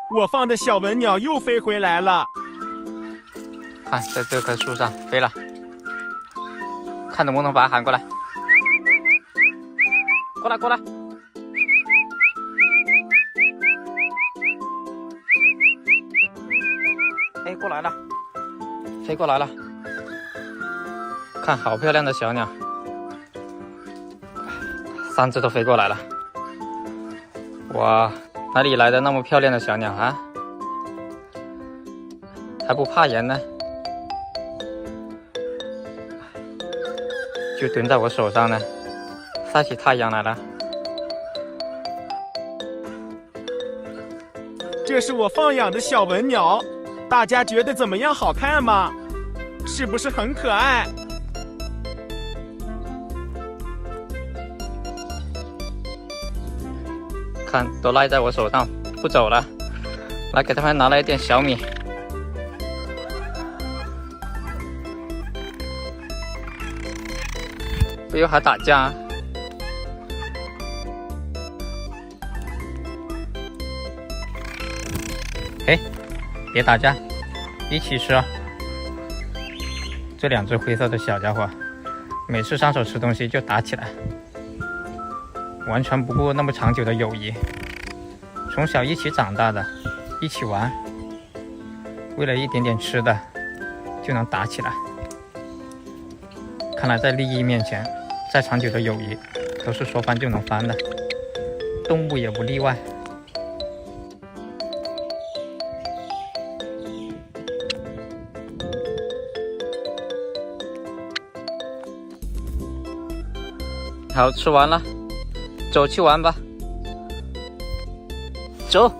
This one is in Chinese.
我放的小文鸟又飞回来了。看，在这棵树上飞了，看能不能把它喊过来。过来，过来！哎，过来了，飞过来了。看，好漂亮的小鸟，3只都飞过来了。哇，哪里来的那么漂亮的小鸟啊？还不怕人呢？就蹲在我手上呢，晒起太阳来了。这是我放养的小文鸟，大家觉得怎么样？好看吗？是不是很可爱？看，都赖在我手上不走了。来，给他们拿来一点小米。不要还打架啊！哎，别打架，一起吃啊！这2只灰色的小家伙，每次上手吃东西就打起来，完全不顾那么长久的友谊。从小一起长大的，一起玩，为了一点点吃的就能打起来。看来在利益面前，再长久的友谊都是说翻就能翻的，动物也不例外。好，吃完了，走去玩吧，走。